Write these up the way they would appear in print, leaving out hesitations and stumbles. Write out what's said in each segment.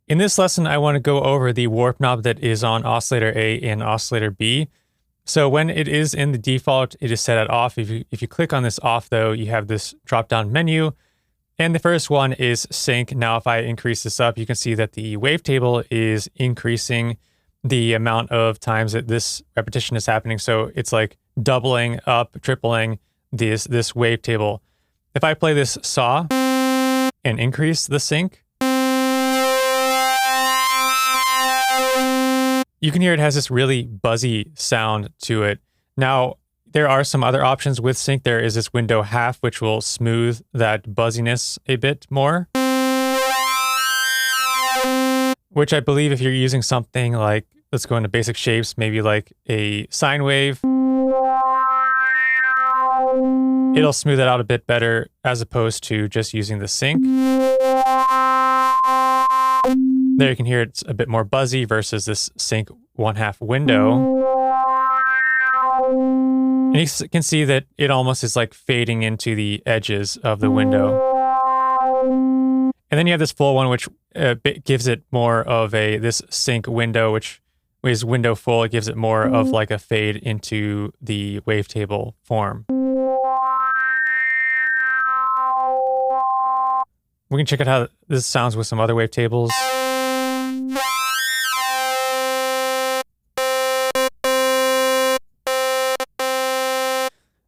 In this lesson, I want to go over the warp knob that is on oscillator A and oscillator B. So when it is in the default, it is set at off. If you click on this off though, you have this drop-down menu. And the first one is sync. Now, if I increase this up, you can see that the wavetable is increasing the amount of times that this repetition is happening. So it's like doubling up, tripling this wavetable. If I play this saw and increase the sync, you can hear it has this really buzzy sound to it. Now, there are some other options with sync. There is this window half, which will smooth that buzziness a bit more. Which I believe if you're using something like, let's go into basic shapes, maybe like a sine wave, it'll smooth it out a bit better as opposed to just using the sync. There you can hear it's a bit more buzzy versus this sync 1/2 window. And you can see that it almost is like fading into the edges of the window. And then you have this full one, which gives it more of this sync window, which is window full. It gives it more of like a fade into the wavetable form. We can check out how this sounds with some other wavetables.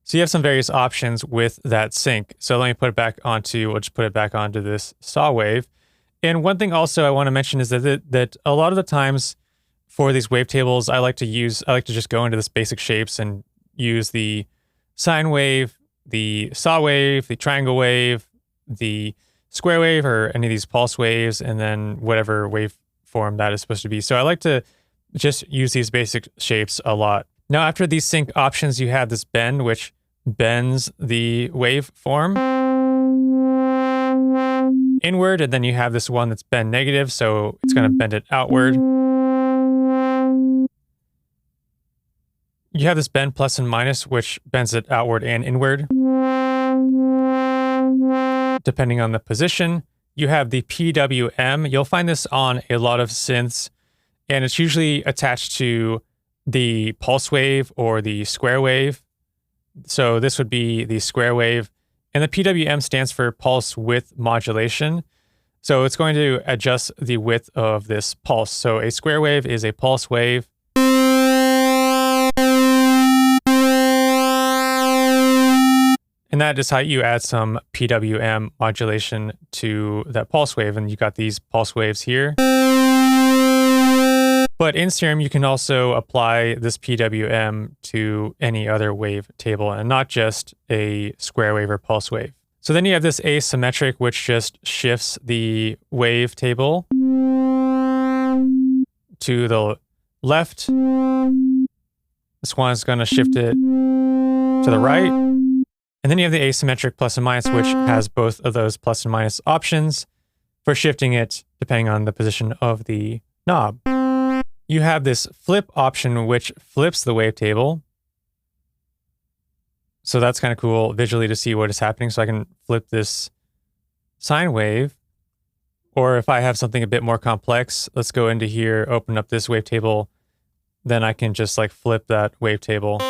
So you have some various options with that sync. So let me put it back onto, we'll just put it back onto this saw wave. And one thing also I want to mention is that a lot of the times for these wavetables, I like to just go into this basic shapes and use the sine wave, the saw wave, the triangle wave, the square wave, or any of these pulse waves, and then whatever waveform that is supposed to be. So I like to just use these basic shapes a lot. Now, after these sync options, you have this bend, which bends the waveform inward, and then you have this one that's bend negative, so it's going to bend it outward. You have this bend plus and minus, which bends it outward and inward, depending on the position. You have the PWM. You'll find this on a lot of synths, and it's usually attached to the pulse wave or the square wave. So this would be the square wave, and the PWM stands for pulse width modulation. So it's going to adjust the width of this pulse. So a square wave is a pulse wave. And that is how you add some PWM modulation to that pulse wave. And you got these pulse waves here. But in Serum, you can also apply this PWM to any other wave table and not just a square wave or pulse wave. So then you have this asymmetric, which just shifts the wave table to the left. This one is going to shift it to the right. And then you have the asymmetric plus and minus, which has both of those plus and minus options for shifting it depending on the position of the knob. You have this flip option, which flips the wavetable. So that's kind of cool visually to see what is happening. So I can flip this sine wave. Or if I have something a bit more complex, let's go into here, open up this wavetable. Then I can just like flip that wavetable.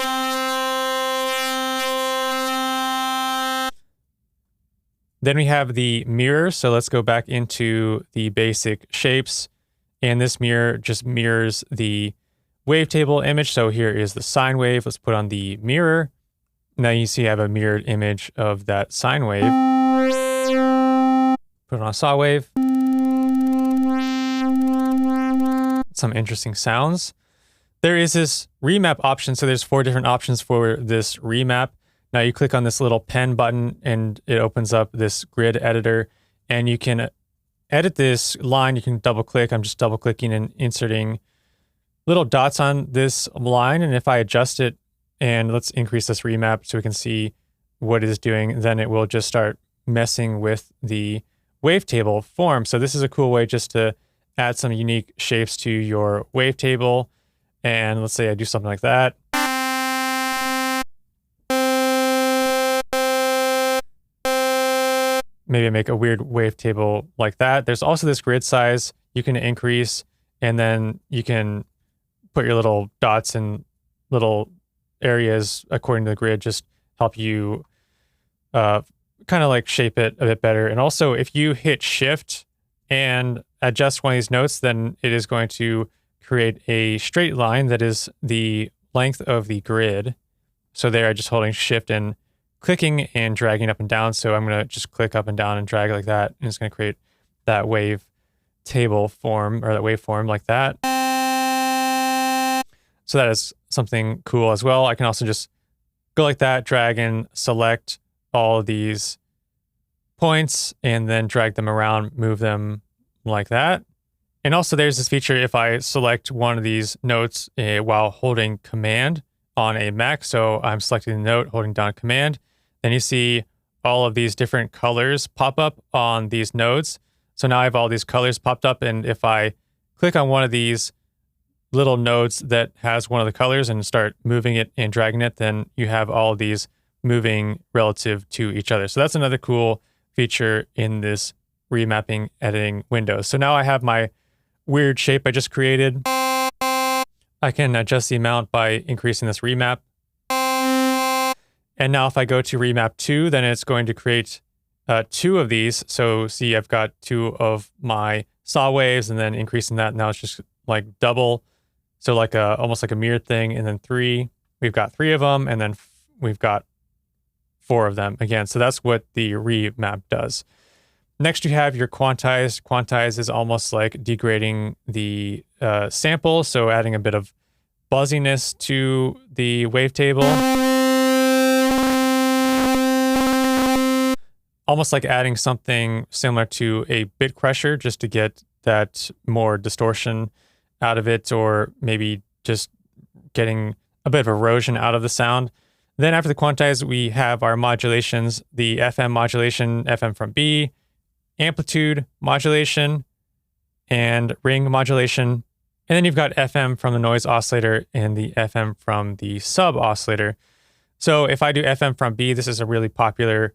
Then we have the mirror. So let's go back into the basic shapes. And this mirror just mirrors the wavetable image. So here is the sine wave. Let's put on the mirror. Now you see I have a mirrored image of that sine wave. Put it on a saw wave. Some interesting sounds. There is this remap option. So there's 4 different options for this remap. Now you click on this little pen button and it opens up this grid editor, and you can edit this line. You can double click. I'm just double clicking and inserting little dots on this line. And if I adjust it, and let's increase this remap so we can see what it is doing, then it will just start messing with the wavetable form. So this is a cool way just to add some unique shapes to your wavetable. And let's say I do something like that. Maybe I make a weird wavetable like that. There's also this grid size. you can increase, and then you can put your little dots in little areas according to the grid, just help you kind of like shape it a bit better. And also, if you hit shift and adjust one of these notes, then it is going to create a straight line that is the length of the grid. So there, I'm just holding shift and clicking and dragging up and down. So I'm going to just click up and down and drag like that. And it's going to create that wave table form, or that waveform like that. So that is something cool as well. I can also just go like that, drag and select all of these points and then drag them around, move them like that. And also there's this feature if I select one of these notes while holding command on a Mac. So I'm selecting the note, holding down command. Then you see all of these different colors pop up on these nodes. So now I have all these colors popped up. And if I click on one of these little nodes that has one of the colors and start moving it and dragging it, then you have all of these moving relative to each other. So that's another cool feature in this remapping editing window. So now I have my weird shape I just created. I can adjust the amount by increasing this remap. And now if I go to remap 2, then it's going to create 2 of these. So see, I've got 2 of my saw waves and then increasing that. Now it's just like double. So like almost like a mirrored thing. And then 3, we've got 3 of them. And then we've got 4 of them again. So that's what the remap does. Next, you have your quantize. Quantize is almost like degrading the sample. So adding a bit of buzziness to the wavetable. Almost like adding something similar to a bit crusher just to get that more distortion out of it, or maybe just getting a bit of erosion out of the sound. Then after the quantize, we have our modulations, the FM modulation, FM from B, amplitude modulation, and ring modulation. And then you've got FM from the noise oscillator and the FM from the sub oscillator. So if I do FM from B, this is a really popular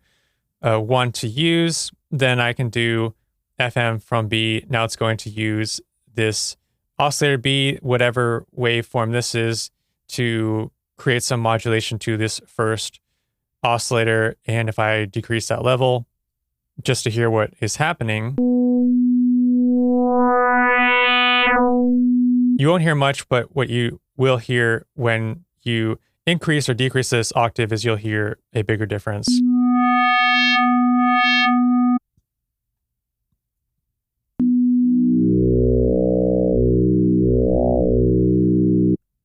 one to use. Then I can do FM from B. Now it's going to use this oscillator B, whatever waveform this is, to create some modulation to this first oscillator. And if I decrease that level, just to hear what is happening, you won't hear much, but what you will hear when you increase or decrease this octave is you'll hear a bigger difference.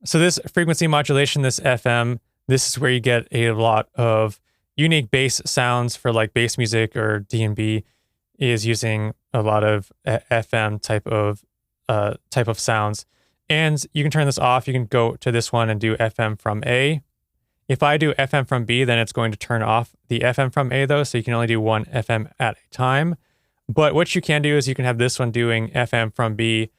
So this frequency modulation, this FM, this is where you get a lot of unique bass sounds for like bass music, or D&B is using a lot of FM type of sounds. And you can turn this off. You can go to this one and do FM from A. If I do FM from B, then it's going to turn off the FM from A though. So you can only do one FM at a time. But what you can do is you can have this one doing FM from B,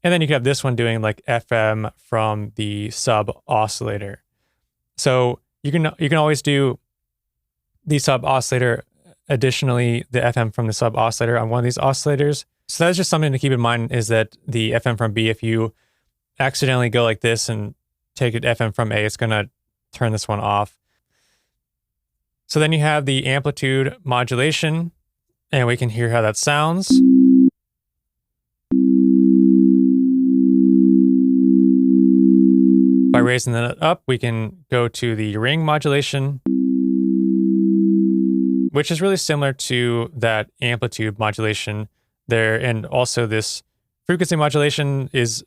and then you can have this one doing like FM from the sub oscillator. So you can always do the sub oscillator, additionally the FM from the sub oscillator on one of these oscillators. So that's just something to keep in mind, is that the FM from B, if you accidentally go like this and take it FM from A, it's going to turn this one off. So then you have the amplitude modulation, and we can hear how that sounds. By raising that up, we can go to the ring modulation, which is really similar to that amplitude modulation there. And also this frequency modulation is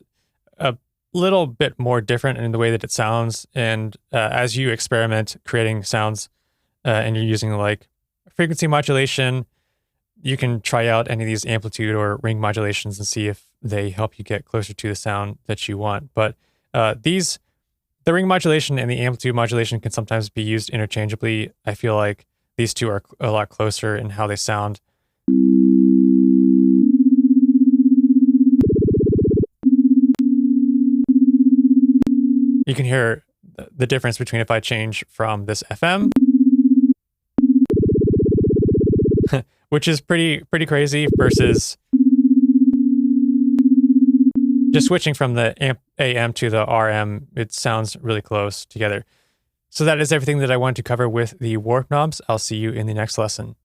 a little bit more different in the way that it sounds. And as you experiment creating sounds and you're using like frequency modulation, you can try out any of these amplitude or ring modulations and see if they help you get closer to the sound that you want. But the ring modulation and the amplitude modulation can sometimes be used interchangeably. I feel like these two are a lot closer in how they sound. You can hear the difference between if I change from this FM, which is pretty crazy, versus Just switching from the AM to the RM, it sounds really close together. So that is everything that I wanted to cover with the warp knobs. I'll see you in the next lesson.